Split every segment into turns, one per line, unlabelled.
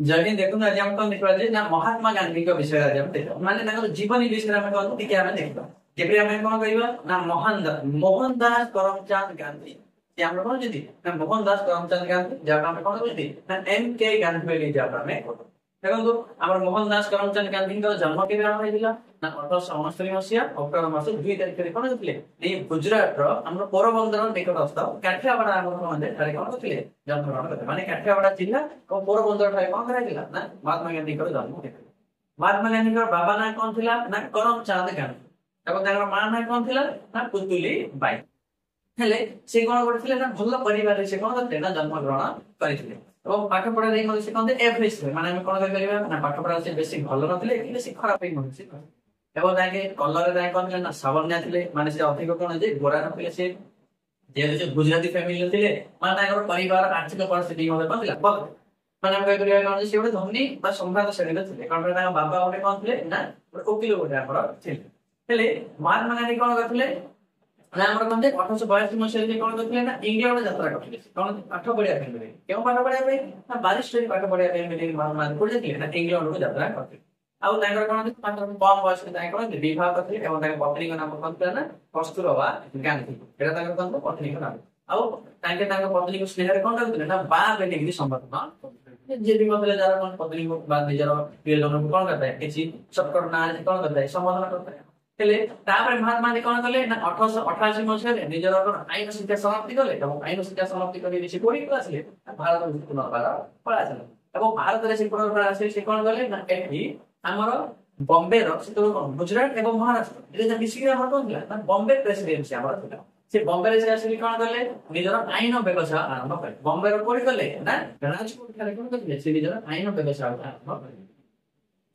जय हिंद। देखो आज हम कौन देखबा जे ना महात्मा गांधी के विषय आज हम देखो माने ताकर जीवनी विषय में कौन टिके हम देखबा जेबे हम कौन कहबा ना मोहनदास करमचंद गांधी जे हम कौन जदी ना मोहनदास करमचंद गांधी जब हम कौन जदी ना एम के गांधी बेली जब हम देखो हमर मोहनदास करमचंद गांधी का जन्म केबे होइला ना 1869 मसिया अक्टोबर मास 2 तारिख रे कोन होतले ए गुजरात रो हमर पोरबंदर निकटस्थ काठियावाड़ा हमर कोन थारे कोन होतले जन्म ग्रहण करते माने काठियावाड़ा जिल्ला और पोरबंदर थारे कोन कराइला ना महात्मा गांधी को जन्म होतले। महात्मा गांधी का बाबा ना कोन थिला ना करमचंद गांधी एवं ताकर मां ना कोन थिला ना पुतुली बाई हेले से कोन करथिले ना भल्ल परिवार रे से कोन करते ना जन्म ग्रहण करिथिले और पाठ पढ़ा रे कोन से कोन एवरेज माने हम कोन करिबा ना पाठ पढ़ा से बेसी भल्ल नथिले कि बेसी खराब ही मनसी एवं ताके कलर रे कोन थिले ना सावन्या थिले माने से अधिक कोन जे गोरा नथिले से जे गुजराती फैमिली थिले माने ताकर परिवार आर्थिक परिस्थिति मध्ये कोन थिला बल माने हम करिबा कोन से ଗୋଟେ ଧନୀ ବା ସମ୍ରାଟ ଶ୍ରେଣୀର ଥିଲେ କାରଣ ତାଙ୍କ ବାବା ଗୋଟେ कोन थिले ना ଗୋଟେ ଓକିଲ ଗୋଟେ ଆମର ଥିଲେ ହେଲେ महात्मा गांधी कोन करथिले ना हमर कोन 1882 मसिया जे कोन करथिले ना इंग्लैंड यात्रा करथिले कोन पाठ पढिया ପାଇଁ मिले केउ पाठ पढिया ପାଇଁ ना बारिस्टर पाठ पढिया ପାଇଁ मिले महात्मा गांधी कोन जेतिले ना इंग्लैंड को यात्रा करथिले आउ तांकर कोन पात्र कम बयस के तांकर कोन विवाह करथिले एवं तांकर पत्नी को नाम कोन थिला ना कस्तूरबा गांधी एटा तांकर कोन पत्नी को नाम आउ तांके तांकर पत्नी को स्नेह रे कोन करथिले ना बा बेली की संबंध जे भी मतलब जरा कोन पत्नी को बाद निजर प्रियजन को कोन करता है किछि शक्कर ना कोन करता है समाधान करता है हेले तापर महात्मा गांधी कोन करले ना 1888 मसिया रे निजर आईन शिक्षा समाप्ति करले एवं आईन शिक्षा समाप्ति करी से कोरी क्लास ले भारत में पुनर्बार पळा चले एवं भारत रे से पुनर्बार आसे से कोन करले ना एठी हमर बॉम्बे रो से तो गुजरात एवं महाराष्ट्र ए जे मिसिक हमर कोन थिला ना बॉम्बे प्रेसिडेंसी हमर थिला से बॉम्बे रे से आसे कोन करले निजर आईन व्यवस्था आरंभ करले बॉम्बे रो कोरी करले ना राजकोट खाले कोन करले से निजर आईन व्यवस्था आरंभ करले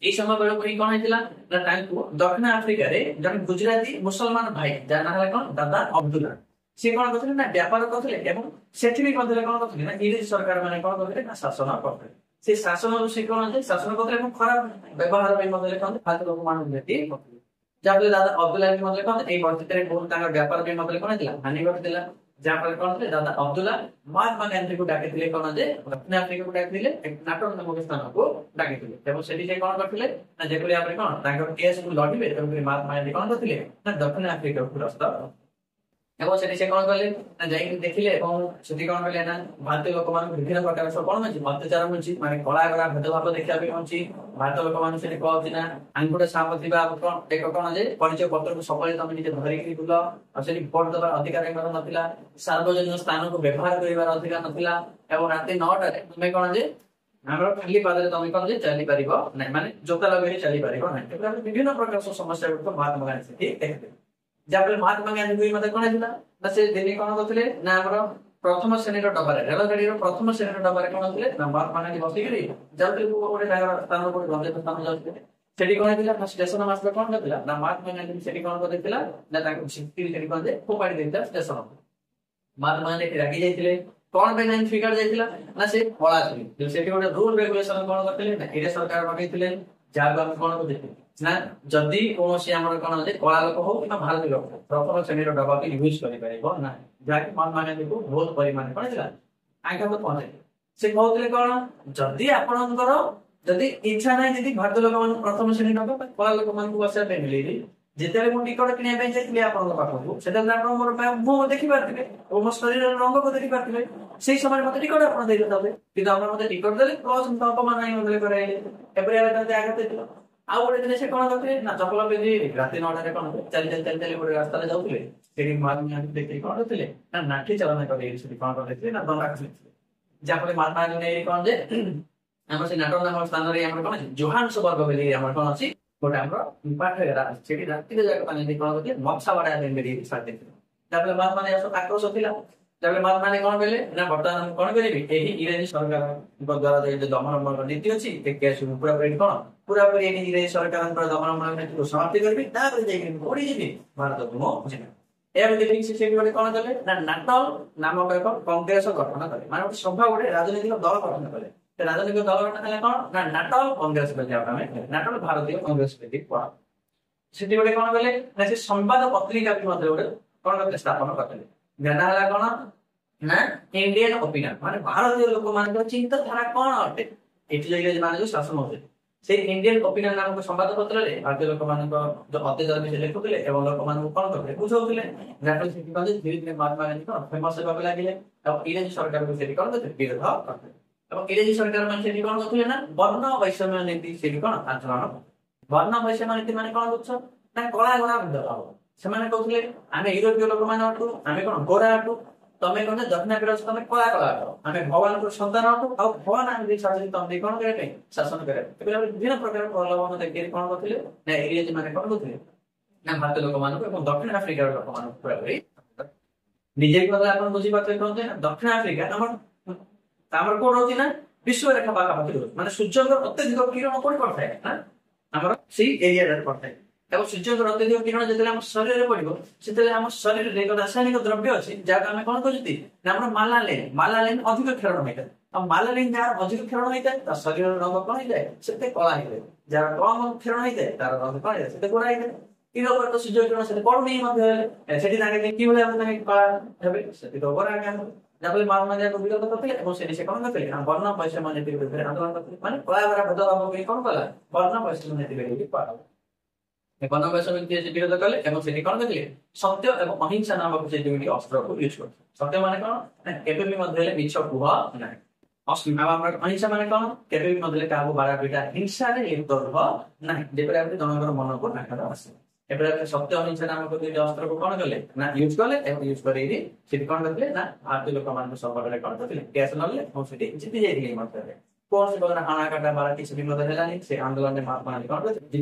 ए समय बेलो कोई कोन हितला ना तांको दक्षिण अफ्रीका रे जन गुजराती मुसलमान भाई जाना हला कोन दादा अब्दुल्ला से कोन करथिले ना व्यापार करथिले एवं सेठी भी करथिले कोन करथिले ना इंग्लिश सरकार माने कोन करथिले ना शासन करथिले से शासन रो से कोन जे शासन करथिले एवं खराब व्यवहार में मतलब कोन फालतू लोक मान देती जाबले दादा अब्दुल्ला भी मतलब कोन ए परिस्थिति रे बहुत तांका व्यापार में मतलब कोन दिला हानि करथिला जा पर कोन थे दादा अब्दुल्ला महात्मा गांधी को डाकिथिले कोन जे दक्षिण अफ्रीका को डाकिथिले एक नाटक नामक स्थान को डाकिथिले तब सेठी जे कोन करथिले ना जेकुली आपरे कोन तांकर केस को लढिबे तब महात्मा गांधी कोन करथिले ना दक्षिण अफ्रीका को रास्ता एवं सेठी से कोन करले ना जाई देखिले एवं सेठी कोन करले ना भारतीय लोक मान विभिन्न प्रकार से कोन छि अत्याचार होछि माने कला कला भेदभाव देखिया भी होछि भारतीय लोक मान सेठी कहछि ना आंगुडे सामथिबा कोन देखो कोन जे परिचय पत्र को सबले तमे निजे धरि कि बुला आ सेठी वोट देबार अधिकार एकर नथिला सार्वजनिक स्थान को व्यवहार करिवार अधिकार नथिला एवं राति 9 टा तमे कोन जे हमर खाली पादरे तमे कोन जे चली परिबो नै माने जोता लगेली चली परिबो नै एकर विभिन्न प्रकार से समस्या को महात्मा गांधी सेठी देखते जाबले महात्मा गांधी कोई मते कोन हिला ना से दिल्ली कोन करथिले ना हमर प्रथम श्रेणी रो डब्बा रे रेल गाड़ी रो प्रथम श्रेणी रो डब्बा रे कोन होतले ना महात्मा गांधी बसी गरी जाबले को ओडे जागर स्थान को गंदे स्थान जाउते सेठी कोन हिला ना स्टेशन मास्टर कोन करथिला ना महात्मा गांधी सेठी कोन करथिला ना ताको सिटी सेठी कोन दे फोपाडी देता स्टेशन महात्मा गांधी रागी जाइथिले कोन पे नाइन फिगर जाइथिला ना से पळा थी जो सेठी ओडे रूल रेगुलेशन कोन करथिले ना एरे सरकार बगैथिले जाब हम कोन को देखि ना जदी कोनोसी हमर कोन जे कला लोक हो कि भारतीय लोक प्रथम श्रेणी रो डब्बा के यूज करि परिबो ना जाके महात्मा गांधी को बहुत परिमाण कोन दिला आंका को पहुंचे से कहउतले कोन जदी आपनकर जदी इच्छा नै जदी भारतीय लोक मान प्रथम श्रेणी डब्बा कला लोक मान को बसा पे मिलेली जेतेले मु टिकट किने पे जाइतले आपन पाखु सेटा आपण मोर मु देखि पारथिले ओ मो शरीर रंग को देखि पारथिले सेही समय मते टिकट आपण देइ दबे कि आपण मते टिकट देले प्लस अपमान नै होले कराइले एपरे आते आगते आ गोटे दिन से कोन करथिले ना चपल बेदी राति 9 रे कोन चल गोटे रास्ता रे जाउथिले सेठी महात्मा गांधी देखि कोन करथिले ना नाठी चलन करे सेठी कोन करथिले ना दंगा करथिले जापले महात्मा गांधी नै कोन जे हमर से नाटक नाम स्थान रे हमर कोन जोहान्सबर्ग बेली हमर कोन अछि गोटे हमर पाठेरा सेठी राति रे जाके पानी कोन करथिले मक्सावाडा रे बेली साथ देखिले जापले महात्मा गांधी असो आक्रोश थिला जापले महात्मा गांधी कोन बेले ना वर्तमान कोन करिबि एही इंग्रेजी सरकार द्वारा जे दमन नीति अछि एक केस पूरा पूरा पूरी इंग्रेजी सरकार दमन नीति को समाप्ति करबी तापर जेकी ओडी जेबी भारत को बुझिना एम देखि से गोटे कोन करले ना नाटल नामक एक कांग्रेस गठन करे माने सभा गोटे राजनीतिक दल गठन करे ते राजनीतिक दल गठन कले कोन ना नाटल कांग्रेस पे जावटा में नाटल भारतीय कांग्रेस पे पड़ा सेठी गोटे कोन करले ना से संवाद पत्रिका भी मतलब गोटे कोन करले स्थापन करले ज्ञान हला कोन ना इंडियन ओपिनियन माने भारतीय लोक मान चिंता धारा कोन अटे ଏଠି ଯାଇକି ମାନେ ଯୋଉ ଶାସନ ହଉଥିଲେ ସେଇ ଇଣ୍ଡିଆନ ଓପିନିଅନ ନାମକ ସମ୍ବାଦପତ୍ରରେ ଭାରତୀୟ ଲୋକମାନଙ୍କ ଯୋଉ ଅତ୍ୟାଚାର ବିଷୟରେ ଲେଖୁଥିଲେ ଏବଂ ଲୋକମାନଙ୍କୁ କଣ କରୁଥିଲେ ବୁଝାଉଥିଲେ। ଯାହାଫଳରେ ସେଠି କଣ ଧୀରେ ଧୀରେ ମହାତ୍ମା ଗାନ୍ଧୀ କଣ ଫେମସ ହେବାକୁ ଲାଗିଲେ ଏବଂ ଇଂରେଜ ସରକାରକୁ ସେଠି କଣ କରୁଥିଲେ ବିରୋଧ କରୁଥିଲେ ଏବଂ ଇଂରେଜ ସରକାର ମାନେ ସେଠି କଣ କରୁଥିଲେ ନା ବର୍ଣ୍ଣ ବୈଷମ୍ୟ ନୀତି ସେଠି କଣ ଆଚରଣ ବର୍ଣ୍ଣ ବୈଷମ୍ୟ ନୀତି ମାନେ କଣ କରୁଛ ନା କଳା ଗୋରା ଭେଦଭାବ ହବ। ସେମାନେ କହୁଥିଲେ ଆମେ ୟୁରୋପୀୟ ଲୋକମାନେ ଅଟୁ ଆମେ କଣ ଗୋରା ଅଟୁ ତମେ କଣ ଦକ୍ଷିଣ ଆଫ୍ରିକା ତମେ କଳା କଳା ଅଟ ଆମେ ଭଗବାନଙ୍କର ସନ୍ତାନ ଅଟୁ ଆଉ ଭଗବାନ ଆମେ ଛାଡୁଛନ୍ତି ତମେ କଣ କରିବା ପାଇଁ ଶାସନ କରିବା ପାଇଁ ବିଭିନ୍ନ ପ୍ରକାର ପ୍ରଲୋଭନ ଦେଖି କଣ କରୁଥିଲେ ନା ଇଂରେଜ ମାନେ କଣ କରୁଥିଲେ ନା ଭାରତୀୟ ଲୋକମାନଙ୍କୁ ଏବଂ ଦକ୍ଷିଣ ଆଫ୍ରିକାର ଲୋକମାନଙ୍କୁ ପୁରାପୁରି ନିଜେ କହିଲେ ଆପଣ ବୁଝିପାରୁଥିବେ କଣ ଯେ ଦକ୍ଷିଣ ଆଫ୍ରିକା ଆମର କୋଣ ରହୁଛି ନା ବିଶ୍ୱରେଖା ପାଖାପାଖି ରହୁଛି ମାନେ ସୂର୍ଯ୍ୟଙ୍କର ଅତ୍ୟଧିକ କିରଣ କୋଉଠି ପଡିଥାଏ ନା ଆମର ସେଇ ଏରିଆରେ ପଡିଥାଏ ଏବଂ ସୂର୍ଯ୍ୟଙ୍କର ଅତ୍ୟଧିକ କିରଣ ଯେତେବେଳେ ଆମ ଶରୀରରେ ପଡିବ ସେତେବେଳେ ଆମ ଶରୀରରେ ଏକ ରାସାୟନିକ ଦ୍ରବ୍ୟ ଅଛି ଯାହାକୁ ଆମେ କଣ କରୁଛନ୍ତି ନା ଆମର ମାଲାଲିନ ଅଧିକ କ୍ଷରଣ ହେଇଥାଏ ଆଉ ମାଲାଲିନ ଯାହାର ଅଧିକ କ୍ଷରଣ ହେଇଥାଏ ତା ଶରୀରର ରଙ୍ଗ କଣ ହେଇଥାଏ ସେତେ କଳା ହେଇଥାଏ ଯାହାର କମ କ୍ଷରଣ ହେଇଥାଏ ତାର ରଙ୍ଗ କଣ ହେଇଥାଏ ସେତେ ଗୋରା ହେଇଥାଏ କିରଣ ତ ସୂର୍ଯ୍ୟ କିରଣ ସେତେ ପଡୁନି ମଧ୍ୟ ହେଲେ ସେଠି ତାଙ୍କେ କିଭଳି ଭାବେ ତାଙ୍କେ କଳା ହେବେ ସେଠି ତ ଗୋରା ଆଜ୍ଞା ଯାହାଫଳରେ ମହାତ୍ମା ଗାନ୍ଧୀ ବିରୋଧ କରିଥିଲେ ଏବଂ ସେଠି ସେ କଣ କରିଥିଲେ ନା ବର୍ଣ୍ଣ ବୈଷମ୍ୟ ନୀତି ବିରୁଦ୍ଧରେ ଆନ୍ଦୋଳନ କରିଥିଲେ ମାନେ କଳା ଗୋରା ଭେଦଭାବ ପାଇଁ କଣ କଲା ବର୍ଣ୍ଣ ବୈଷମ୍ୟ ନୀତି ବିରୋଧୀ କରାଗଲା ବର୍ଣ୍ଣ ବୈଷମ୍ୟ ନୀତି ସେ ବିରୋଧ କଲେ ଏବଂ ସେଠି କଣ କରିଥିଲେ ସତ୍ୟ ଏବଂ ଅହିଂସା ନାମକ ସେ ଦୁଇଟି ଅସ୍ତ୍ରକୁ ୟୁଜ କରିଥିଲେ ସତ୍ୟ ମାନେ କଣ କେବେ ବି ମଧ୍ୟ ହେଲେ ମିଛ କୁହ ନାହିଁ ଅହିଂସା ମାନେ କଣ କେବେ ବି ମଧ୍ୟ କାହାକୁ ବାଡ଼ା ପିଟା ହିଂସାରେ ଲିପ୍ତ ରୁହ ନାହିଁ ଯେପରି ଆମେ ଜଣଙ୍କର ମନକୁ ନାକର ଆସେ ଏପରି ସତ୍ୟ ଅହିଂସା ନାମକ ଦୁଇଟି ଅସ୍ତ୍ରକୁ କଣ କଲେ ନା ୟୁଜ କଲେ ଏବଂ ୟୁଜ କରି ସେଠି କଣ କରିଥିଲେ ନା ଭାରତୀୟ ଲୋକମାନଙ୍କ ସମ୍ପର୍କରେ କଣ କରିଥିଲେ ଗ୍ୟାସ ନେଲେ ଏବଂ ସେଠି ଜିତି ଯାଇଥିଲେ ମଧ୍ୟରେ କୌଣସି ପ୍ରକାର ହାଣାକାଟା ବାଡ଼ା କିଛି ବି ମଧ୍ୟ ହେଲାନି ସେ ଆନ୍ଦୋଳନରେ ମହାତ୍ମା ଗାନ୍ଧୀ କଣ କରିଥିଲେ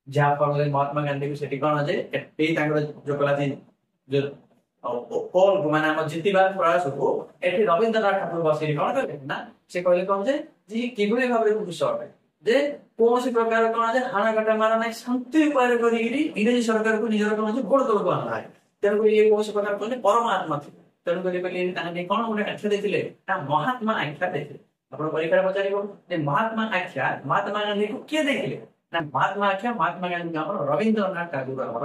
ଯାହା ଫଳରେ ମହାତ୍ମା ଗାନ୍ଧୀକୁ ସେଠି କଣ ଯେ ଏଇ ତାଙ୍କର ଯୋଉ କଲା ଯୋଉ ମାନେ ଆମ ଜିତିବା ପ୍ରୟାସକୁ ଏଠି ରବୀନ୍ଦ୍ରନାଥ ଠାକୁର ବସିକି କଣ କଲେ ନା ସେ କହିଲେ କଣ ଯେ କିଭଳି ଭାବରେ ପୁରୁଷ ଅଟେ ଯେ କୌଣସି ପ୍ରକାର କଣ ଯେ ହାଣାକାଟା ମାର ନାହିଁ ଶାନ୍ତି ଉପାୟରେ କରିକିରି ଇଂରେଜ ସରକାରକୁ ନିଜର କଣ ଯେ ଗୋଡ ତଳକୁ ଆଣିଲା ତେଣୁକରି ଇଏ କୌଣସି ପ୍ରକାର କହିଲେ ପରମାତ୍ମା ଥିଲେ ତେଣୁକରି ତାଙ୍କ କଣ ଗୋଟେ ଆଖ୍ୟା ଦେଇଥିଲେ ନା ମହାତ୍ମା ଆଖ୍ୟା ଦେଇଥିଲେ ଆପଣ ପରୀକ୍ଷାରେ ପଚାରିବ ଯେ ମହାତ୍ମା ଆଖ୍ୟା ମହାତ୍ମା ଗାନ୍ଧୀକୁ କିଏ ଦେଇଥିଲେ ନା ମହାତ୍ମା ଆଖ୍ୟା ମହାତ୍ମା ଗାନ୍ଧୀ ଆମର ରବୀନ୍ଦ୍ରନାଥ ଟାଗୋର ଆମର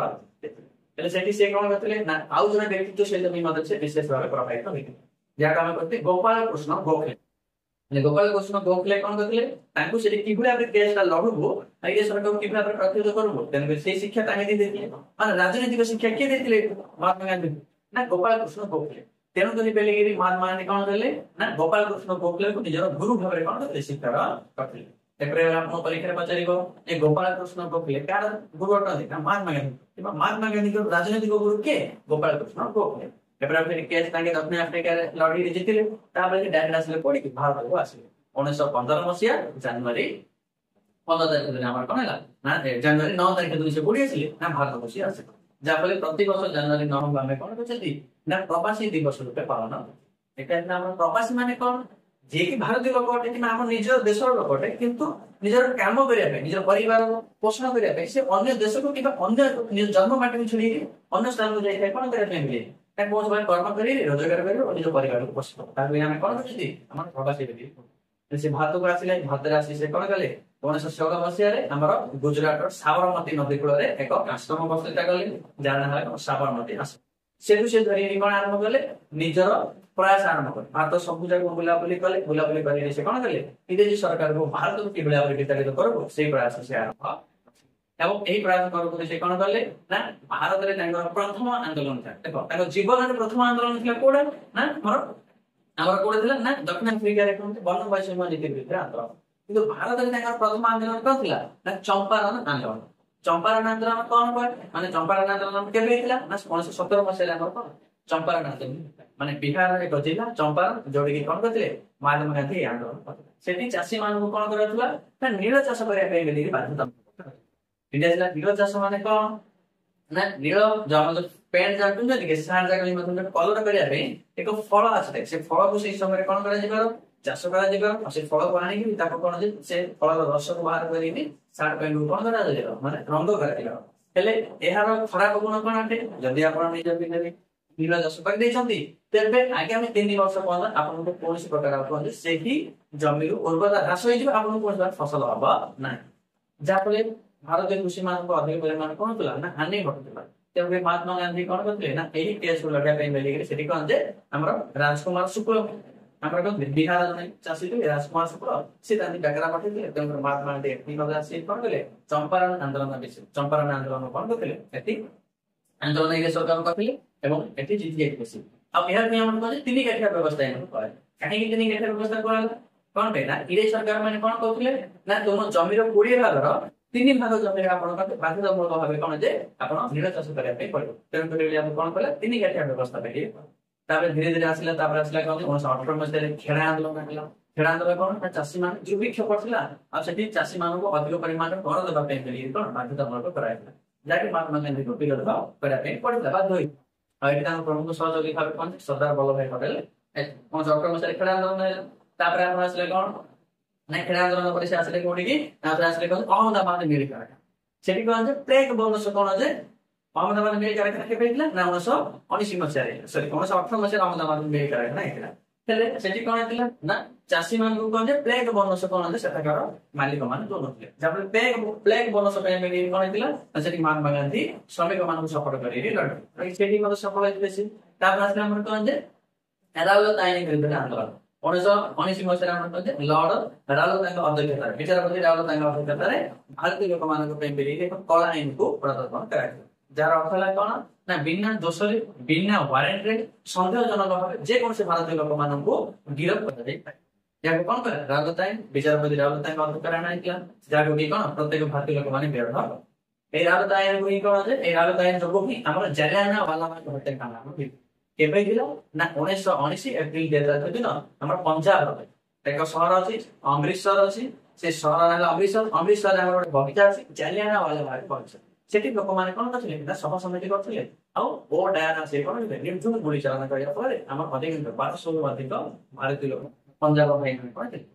ହେଲେ ସେଠି ସେ କଣ କରିଥିଲେ ନା ଆଉ ଜଣେ ବ୍ୟକ୍ତିତ୍ୱ ସହିତ ବି ମଧ୍ୟ ସେ ବିଶେଷ ଭାବେ ପ୍ରଭାବିତ ହୋଇଥିଲେ ଯାହାକୁ ଆମେ କହିଥିଲେ ଗୋପାଳ କୃଷ୍ଣ ଗୋଖଲେ ଗୋପାଳ କୃଷ୍ଣ ଗୋଖଲେ କଣ କରିଥିଲେ ତାଙ୍କୁ ସେଠି କିଭଳି ଭାବରେ କେସଟା ଲଢିବୁ ଇଂରେଜ ସରକାରକୁ କିଭଳି ଭାବରେ ପ୍ରତିରୋଧ କରିବୁ ତେଣୁକରି ସେଇ ଶିକ୍ଷା ତାଙ୍କେ ଦେଇଥିଲେ ମାନେ ରାଜନୈତିକ ଶିକ୍ଷା କିଏ ଦେଇଥିଲେ ମହାତ୍ମା ଗାନ୍ଧୀ ନା ଗୋପାଳ କୃଷ୍ଣ ଗୋଖଲେ ତେଣୁକରି ବେଲିକିରି ମହାତ୍ମା ଗାନ୍ଧୀ କଣ କଲେ ନା ଗୋପାଳ କୃଷ୍ଣ ଗୋଖଲେକୁ ନିଜର ଗୁରୁ ଭାବରେ କଣ କରିଥିଲେ ଶିକ୍ଷାର କରିଥିଲେ ଏପରି ଆପଣ ପରୀକ୍ଷାରେ ପଚାରିବ ଯେ ଗୋପାଳ କୃଷ୍ଣ ଗୋଖଲେ କାହାର ଗୁରୁ ଅଟନ୍ତି ନା ମହାତ୍ମା ଗାନ୍ଧୀ କିମ୍ବା ମହାତ୍ମା ଗାନ୍ଧୀଙ୍କ ରାଜନୈତିକ ଗୁରୁ କିଏ ଗୋପାଳ କୃଷ୍ଣ ଗୋଖଲେ ଏପରି କେସ୍ ତାଙ୍କେ ଦକ୍ଷିଣ ଆଫ୍ରିକାରେ ଲଢିକି ଜିତିଲେ ତାପରେ ଡାଇରେକ୍ଟ ଆସିଲେ କୋଉଠିକି ଭାରତକୁ ଆସିଲେ 1915 ମସିହା ଜାନୁଆରୀ 15 ତାରିଖ ଦିନ ଆମର କଣ ହେଲା ନା ଜାନୁଆରୀ 9 ତାରିଖ ଦିନ ସେ କୋଉଠି ଆସିଲେ ନା ଭାରତକୁ ସେ ଆସିଲେ ଯାହାଫଳରେ ପ୍ରତିବର୍ଷ ଜାନୁଆରୀ 9 ଆମେ କଣ କରିଛନ୍ତି ନା ପ୍ରବାସୀ ଦିବସ ରୂପେ ପାଳନ ଏଟା ଆମର ପ୍ରବାସୀ ମାନେ କଣ ଯିଏକି ଭାରତୀୟ ଲୋକ ଅଟେ କିମ୍ବା ଆମ ନିଜ ଦେଶର ଲୋକ ଅଟେ କିନ୍ତୁ ନିଜର କାମ କରିବା ପାଇଁ ନିଜର ପରିବାର ପୋଷଣ କରିବା ପାଇଁ ସେ ଅନ୍ୟ ଦେଶକୁ କିମ୍ବା ଅନ୍ୟ ନିଜ ଜନ୍ମ ମାଟିକୁ ଛାଡିକି ଅନ୍ୟ ସ୍ଥାନକୁ ଯାଇଥାଏ କଣ କରିବା ପାଇଁ ମିଳେ କୌଣସି ଭାବେ କର୍ମ କରି ରୋଜଗାର କରି ନିଜ ପରିବାରକୁ ପୋଷିବ ତାକୁ ଆମେ କଣ କରୁଛନ୍ତି ଆମର ପ୍ରବାସୀ ସେ ଭାରତକୁ ଆସିଲେ ଭାରତରେ ଆସି ସେ କଣ କଲେ 1916 ମସିହାରେ ଆମର ଗୁଜରାଟର ସାବରମତୀ ନଦୀ କୂଳରେ ଏକ ଆଶ୍ରମ ପ୍ରତିଷ୍ଠା କଲେ ଯାହାର ନାଁ ହେଲା ସାବରମତୀ ଆଶ୍ରମ ସେଠୁ ସେ ଧରିକି କଣ ଆରମ୍ଭ କଲେ ନିଜର ପ୍ରୟାସ ଆରମ୍ଭ କଲେ ଭାରତ ସବୁ ଜାଗାକୁ ବୁଲାବୁଲି କଲେ ବୁଲାବୁଲି କରି ସେ କଣ କଲେ ଇଂରେଜ ସରକାରକୁ ଭାରତକୁ କିଭଳି ଭାବରେ ବିତାଡ଼ିତ କରିବୁ ସେଇ ପ୍ରୟାସ ସେ ଆରମ୍ଭ ଏବଂ ଏହି ପ୍ରୟାସ କରୁ ସେ କଣ କଲେ ନା ଭାରତରେ ତାଙ୍କର ପ୍ରଥମ ଆନ୍ଦୋଳନ ଥିଲା ଦେଖ ତାଙ୍କ ଜୀବନରେ ପ୍ରଥମ ଆନ୍ଦୋଳନ ଥିଲା କୋଉଟା ନା ଆମର କୋଉଟା ଥିଲା ନା ଦକ୍ଷିଣ ଆଫ୍ରିକାରେ ବର୍ଣ୍ଣ ବୈଷମ୍ୟ ନୀତି ବିରୁଦ୍ଧରେ ଆନ୍ଦୋଳନ କିନ୍ତୁ ଭାରତରେ ତାଙ୍କର ପ୍ରଥମ ଆନ୍ଦୋଳନ କଣ ଥିଲା ନା ଚମ୍ପାରଣ ଆନ୍ଦୋଳନ ଚମ୍ପାରଣ ଆନ୍ଦୋଳନ କଣ କରେ ମାନେ ଚମ୍ପାରଣ ଆନ୍ଦୋଳନ କେବେ ହେଇଥିଲା ନା 1917 ମସିହାରେ ଆମର କଣ ଚମ୍ପାରଣ ଆନ୍ଦୋଳନ ମାନେ ବିହାରର ଏକ ଜିଲ୍ଲା ଚମ୍ପାରଣ ଯୋଉଠିକି କଣ କରିଥିଲେ ମହାତ୍ମା ଗାନ୍ଧୀ ଏହି ଆନ୍ଦୋଳନ କରିଥିଲେ ସେଠି ଚାଷୀ ମାନଙ୍କୁ କଣ କରାଯାଉଥିଲା ନା ନୀଳ ଚାଷ କରିବା ପାଇଁ ବେଲିକି ବାଧ୍ୟତାମୂଳକ ନୀଳ ଚାଷ ମାନେ କଣ ନା ନୀଳ ପ୍ୟାଣ୍ଟ ଯାହା ପିନ୍ଧନ୍ତି କି ସାର ଯାକ କଲର କରିବା ପାଇଁ ଏକ ଫଳ ଆସିଥାଏ ସେ ଫଳକୁ ସେଇ ସମୟରେ କଣ କରାଯିବାର ଚାଷ କରାଯିବାର ଆଉ ସେ ଫଳକୁ ଆଣିକି ତାକୁ କଣ ଯେ ସେ ଫଳର ରସକୁ ବାହାର କରିକି ସାର୍ଟ ପ୍ୟାଣ୍ଟକୁ କଣ କରାଯିବ ମାନେ ରଙ୍ଗ କରାଯିବ ହେଲେ ଏହାର ଖରାପ ଗୁଣ କଣ ଅଟେ ଯଦି ଆପଣ ନିଜ ପିନ୍ଧି ନୀଳ ଚାଷ କରିଦେଇଛନ୍ତି ତେବେ ଆଗାମୀ 3 ବର୍ଷ ପର୍ଯ୍ୟନ୍ତ ଆପଣଙ୍କୁ କୌଣସି ପ୍ରକାର କୁହନ୍ତି ସେହି ଜମିରୁ ଉର୍ବରତା ହ୍ରାସ ହେଇଯିବ ଆପଣଙ୍କୁ କୌଣସି ଫସଲ ହବ ନାହିଁ ଯାହାଫଳରେ ଭାରତୀୟ କୃଷି ମାନଙ୍କୁ ଅଧିକ ପରିମାଣ କଣ ଥିଲା ନା ହାନି ଘଟୁଥିଲା ତେଣୁକରି ମହାତ୍ମା ଗାନ୍ଧୀ କଣ କରିଥିଲେ ନା ଏହି କେସକୁ ଲଢିବା ପାଇଁ ବେଲିକିରି ସେଠି କଣ ଯେ ଆମର ରାଜକୁମାର ଶୁକ୍ଳ ଆମର କଣ ବିହାର ଜଣେ ଚାଷୀ ଥିଲେ ରାଜକୁମାର ଶୁକ୍ଳ ସେ ତାଙ୍କୁ ଡାକରା ପଠେଇଥିଲେ ତେଣୁ ମହାତ୍ମା ଗାନ୍ଧୀ ଏଠି ମଧ୍ୟ ଆସି କଣ କଲେ ଚମ୍ପାରଣ ଆନ୍ଦୋଳନ ବିଷୟ ଚମ୍ପାରଣ ଆନ୍ଦୋଳନ କଣ କରିଥିଲେ ଏଠି ଆନ୍ଦୋଳନ ଇଂରେଜ ସରକାର କରିଥିଲେ ଏବଂ ଏଠି ଜିତି ଯାଇଥିଲେ ସେ ଆଉ ଏହା ପାଇଁ ଆମର କଣ ତିନି କାଠିଆ ବ୍ୟବସ୍ଥା ଏମାନଙ୍କୁ କରାଯାଏ କାହିଁକି ତିନି କାଠିଆ ବ୍ୟବସ୍ଥା କରାଗଲା କଣ ପାଇଁ ନା ଇଂରେଜ ସରକାର ମାନେ କଣ କରୁଥିଲେ ନା ତୁମ ଜମିର 20 ଭାଗର 3 ଭାଗ ଜମିରେ ଆପଣଙ୍କ ବାଧ୍ୟତାମୂଳକ ଭାବେ କଣ ଯେ ଆପଣ ନିଳ ଚାଷ କରିବା ପାଇଁ ପଡିବ ତେଣୁ କରି ଆମେ କଣ କଲେ ତିନି କାଠିଆ ବ୍ୟବସ୍ଥା ପାଇଁ ତାପରେ ଧୀରେ ଧୀରେ ଆସିଲା ତାପରେ ଆସିଲା କଣ 1918 ମସିହାରେ ଖେଡ଼ା ଆନ୍ଦୋଳନ ହେଲା ଖେଡ଼ା ଆନ୍ଦୋଳନ କଣ ନା ଚାଷୀ ମାନେ ଦୁର୍ଭିକ୍ଷ ପଡିଥିଲା ଆଉ ସେଠି ଚାଷୀ ମାନଙ୍କୁ ଅଧିକ ପରିମାଣରେ କର ଦେବା ପାଇଁ କଣ ବାଧ୍ୟତାମୂଳକ କରାଯାଇଥିଲା ଯାହାକି ମହାତ୍ମା ଗାନ୍ଧୀଙ୍କୁ ବିରୋଧ କରିବା ପାଇଁ ପଡିଥିଲା ବାଧ୍ୟ ହୋଇ ଆଉ ଏଠି ତାଙ୍କ ପ୍ରମୁଖ ସହଯୋଗୀ ଭାବେ କଣ ସର୍ଦ୍ଦାର ବଲ୍ଲଭଭାଇ ପଟେଲ 1918 ମସିହାରେ ଖେଡ଼ା ଆନ୍ଦୋଳନ ହେଲା ତାପରେ ଆମର ଆସିଲେ କଣ ନା ଖେଡ଼ା ଆନ୍ଦୋଳନ ପରେ ସେ ଆସିଲେ କୋଉଠିକି ତାପରେ ଆସିଲେ କଣ ଅହମ୍ମଦାବାଦ ମିଲ୍ କାରଖାନା ସେଠି କଣ ଯେ ପ୍ଲେଗ ବନସ କଣ ଯେ ଅହମ୍ମଦାବାଦ ମିଲ୍ କାରଖାନା କେବେ ହେଇଥିଲା ନା 1919 ମସିହାରେ ସରି 1918 ମସିହାରେ ଅହମ୍ମଦାବାଦ ମିଲ୍ କାରଖାନା ହେଇଥିଲା ହେଲେ ସେଠି କଣ ହେଇଥିଲା ନା ଚାଷୀ ମାନଙ୍କୁ କଣ ଯେ ପ୍ଲେଗ ବନସ କଣ ଯେ ସେଠାକାର ମାଲିକ ମାନେ ଦଉନଥିଲେ ଯାହାଫଳରେ ପ୍ଲେଗ ବନସ ପାଇଁ କଣ ହେଇଥିଲା ନା ସେଠି ମହାତ୍ମା ଗାନ୍ଧୀ ଶ୍ରମିକ ମାନଙ୍କୁ ସପୋର୍ଟ କରିକି ଲଢିଲେ ସେଠି ମଧ୍ୟ ସଫଳ ହେଇଥିଲେ ସେ ତାପରେ ଆସିଲେ ଆମର କଣ ଯେ ରାଉଲତ ଆଇନ ବିରୁଦ୍ଧରେ ଆନ୍ଦୋଳନ 1919 ମସିହାରେ ଆମର କଣ ଯେ ଲର୍ଡ ରାଉଲତାଙ୍କ ଅଧ୍ୟକ୍ଷତାରେ ବିଚାରପତି ରାଉଲତାଙ୍କ ଅଧ୍ୟକ୍ଷତାରେ ଭାରତୀୟ ଲୋକମାନଙ୍କ ପାଇଁ ଏକ କଳା ଆଇନକୁ ପ୍ରଦର୍ଶନ କରାଯାଇଥିଲା ଯାହାର ଅର୍ଥ ହେଲା କଣ ନା ବିନା ଦୋଷରେ ବିନା ୱାରେଣ୍ଟରେ ସନ୍ଦେହଜନକ ଭାବେ ଯେକୌଣସି ଭାରତୀୟ ଲୋକମାନଙ୍କୁ ଗିରଫ କରାଯାଇପାରେ ଯାହାକୁ କଣ କରେ ରାଉଲତ ଆଇନ ବିଚାରପତି ରାଉଲତାଙ୍କ ଅଧ୍ୟକ୍ଷତାରେ ଆଣାଯାଇଥିଲା ଯାହାକୁ କି କଣ ପ୍ରତ୍ୟେକ ଭାରତୀୟ ଲୋକମାନେ ବିରୋଧ କଲେ এই রাউলত আইনକୁ ହିଁ କଣ ଯେ এই ରାଉଲତ ଆଇନ ଯୋଗୁଁ ହିଁ ଆମର ଜାଲିଆନାୱାଲାବାଗ ହତ୍ୟାକାଣ୍ଡ କେବେ ହେଇଥିଲା ନା 1919 ଏପ୍ରିଲ 2002 ଦିନ ଆମର ପଞ୍ଜାବରେ ଏକ ସହର ଅଛି ଅମୃତସର ଅଛି ସେ ସହର ହେଲା ଅମୃତସରରେ ଆମର ଗୋଟେ ବଗିଚା ଅଛି ଜାଲିଆନାୱାଲାବାଗ ବଗିଚା ସେଠି ଲୋକମାନେ କଣ କରିଥିଲେ ନା ସଭା ସମିତି କରିଥିଲେ ଆଉ ଓ ଡାୟାନା ସେ କଣ ନିର୍ଦ୍ଧୁମ ଗୁଳି ଚାଳନା କରିବା ଫଳରେ ଆମର ଅଧିକାଂଶ 1200ରୁ ଅଧିକ ଭାରତୀୟ ଲୋକ ପଞ୍ଜାବ ଭାଇମାନେ କଣ ଥିଲେ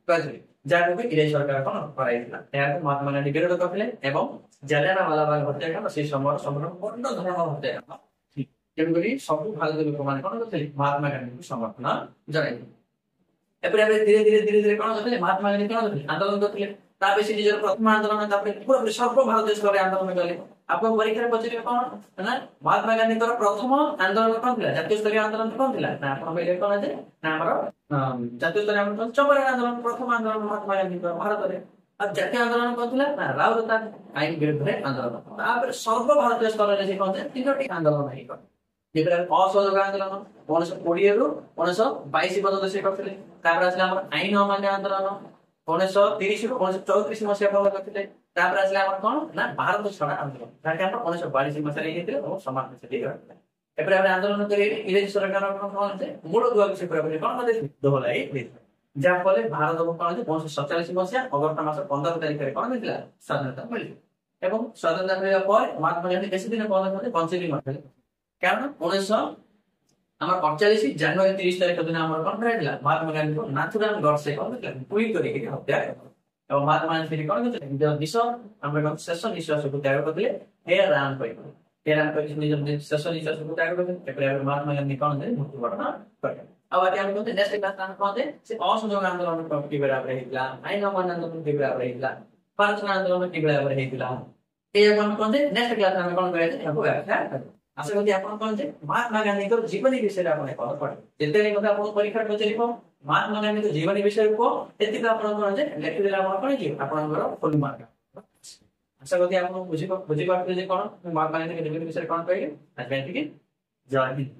କରିଥିଲେ ଯାହାକୁ ବି ଇଂରେଜ ସରକାର କଣ କରାଇଥିଲା ଏହାକୁ ମହାତ୍ମା ଗାନ୍ଧୀ ବିରୋଧ କରିଥିଲେ ଏବଂ ଜାଲିଆନାୱାଲାବାଗ ହତ୍ୟାକାଣ୍ଡ ସେ ସମୟର ସବୁଠୁ ବଡ ଧରଣର ହତ୍ୟାକାଣ୍ଡ ତେଣୁକରି ସବୁ ଭାରତୀୟ ଲୋକମାନେ କଣ କରିଥିଲେ ମହାତ୍ମା ଗାନ୍ଧୀଙ୍କୁ ସମର୍ଥନ ଜଣାଇଥିଲେ ଏପରି ଭାବେ ଧୀରେ ଧୀରେ କଣ କରିଥିଲେ ମହାତ୍ମା ଗାନ୍ଧୀ କଣ କରିଥିଲେ ଆନ୍ଦୋଳନ କରିଥିଲେ ତାପରେ ସେ ନିଜର ପ୍ରଥମ ଆନ୍ଦୋଳନ ତାପରେ ପୁରା ସର୍ବଭାରତୀୟ ସ୍ତରରେ ଆନ୍ଦୋଳନ କଲେ ଆପଣ ପରୀକ୍ଷାରେ ପଚାରିବେ କଣ ନା ମହାତ୍ମା ଗାନ୍ଧୀଙ୍କର ପ୍ରଥମ ଆନ୍ଦୋଳନ କଣ ଥିଲା ଜାତୀୟ ସ୍ତରୀୟ ଆନ୍ଦୋଳନ କଣ ଥିଲା ନା ଆପଣ କହିଲେ କଣ ଯେ ନା ଆମର ଜାତୀୟ ସ୍ତରୀୟ ଆନ୍ଦୋଳନ ଚମ୍ପାରଣ ଆନ୍ଦୋଳନ ପ୍ରଥମ ଆନ୍ଦୋଳନ ମହାତ୍ମା ଗାନ୍ଧୀଙ୍କର ଭାରତରେ ଆଉ ଜାତୀୟ ଆନ୍ଦୋଳନ କଣ ଥିଲା ନା ରାଉଲତ ଆଇନ ବିରୁଦ୍ଧରେ ଆନ୍ଦୋଳନ ତାପରେ ସର୍ବଭାରତୀୟ ସ୍ତରରେ ସେ କଣ 3ଟି ଆନ୍ଦୋଳନ ହେଇଗଲା ଯେତେବେଳେ ଅସହଯୋଗ ଆନ୍ଦୋଳନ 1920ରୁ 1922 ପର୍ଯ୍ୟନ୍ତ ସେ କରିଥିଲେ ତାପରେ ଆସିଲା ଆମର ଆଇନ ଅମାନ୍ୟ ଆନ୍ଦୋଳନ 1930ରୁ 1934 ମସିହା ପର୍ଯ୍ୟନ୍ତ କରିଥିଲେ ତାପରେ ଆସିଲା ଆମର କଣ ନା ଭାରତ ଛାଡ ଆନ୍ଦୋଳନ ଯାହାକି ଆମର 1942 ମସିହାରେ ହେଇଥିଲା ଏବଂ ସମାପ୍ତ ସେଠି ରହିଥିଲା ଏପରି ଭାବେ ଆନ୍ଦୋଳନ କରି ଇଂରେଜ ସରକାର କଣ ଯେ ମୂଳ ଦୁଆକୁ ସେ ପୁରାପୁରି କଣ ଦେଇଥିଲେ ଦୋହଲାଇ ଦେଇଥିଲେ ଯାହା ଫଳରେ ଭାରତକୁ କଣ ଯେ 1947 ମସିହା ଅଗଷ୍ଟ ମାସ 15 ତାରିଖରେ କଣ ହେଇଥିଲା ସ୍ୱାଧୀନତା ମିଳିଲା ଏବଂ ସ୍ୱାଧୀନତା ମିଳିବା ପରେ ମହାତ୍ମା ଗାନ୍ଧୀ ବେଶୀ ଦିନ ପର୍ଯ୍ୟନ୍ତ ବଞ୍ଚିବି ନଥିଲେ କାରଣ 1948 ଜାନୁଆରୀ 30 ତାରିଖ ଦିନ ଆମର କଣ କରାଯାଇଥିଲା ମହାତ୍ମା ଗାନ୍ଧୀଙ୍କୁ ନାଥୁରାମ ଗଡସେ କଣ କରିଥିଲେ ଗୁଳି କରିକି ହତ୍ୟା କରିଥିଲେ ଏବଂ ମହାତ୍ମା ଗାନ୍ଧୀ କଣ କରିଥିଲେ ନିଜର ଆମର ଶେଷ ନିଶ୍ୱାସକୁ ତ୍ୟାଗ କରିଥିଲେ ହେ ରାମ କହିଥିଲେ ହେ ରାମ କହି ନିଜର ଶେଷ ନିଶ୍ୱାସକୁ ତ୍ୟାଗ କରିଥିଲେ ଏପରି ଭାବେ ମହାତ୍ମା ଗାନ୍ଧୀ କଣ ଯେ ମୃତ୍ୟୁବରଣ କରିଥିଲେ ଆଉ ବାକି ଆମେ କହନ୍ତି ନେକ୍ସଟ କ୍ଲାସ ଆମେ କହନ୍ତି ସେ ଅସହଯୋଗ ଆନ୍ଦୋଳନ କିଭଳି ଭାବରେ ହେଇଥିଲା ଆଇନ ଅମାନ୍ୟ ଆନ୍ଦୋଳନ କିଭଳି ଭାବରେ ହେଇଥିଲା ଭାରତ ଆନ୍ଦୋଳନ କିଭଳି ଭାବରେ ହେଇଥିଲା ଏଇଆକୁ ଆମେ କହନ୍ତି ନେକ୍ସଟ କ୍ଲାସ ଆମେ କଣ କରିବା ଏହାକୁ ବ୍ୟାଖ୍ୟା କରିବା ଆଶା କରୁଛି ଆପଣ କଣ ଯେ ମହାତ୍ମା ଗାନ୍ଧୀଙ୍କର ଜୀବନୀ ବିଷୟରେ ଆପଣ କଣ ପଢିବେ ଯେତେବେଳେ କଥା ଆପଣ ପରୀକ୍ଷାରେ ପଚାରିବ ମହାତ୍ମା ଗାନ୍ଧୀଙ୍କ ଜୀବନୀ ବିଷୟରେ କୁହ ଏତିକି ଆପଣ କଣ ଯେ ଲେଖିଦେଲେ ଆପଣ କଣ ହେଇଯିବ ଆପଣଙ୍କର ଫୁଲ ମାର୍କ ଆଶା କରୁଛି ଆପଣ ବୁଝିପାରୁଥିବେ ଯେ କଣ ମହାତ୍ମା ଗାନ୍ଧୀଙ୍କ ଜୀବନୀ ବିଷୟରେ କଣ କହିଲେ ଆଜି ଏତିକି ଜୟ ହିନ୍ଦ।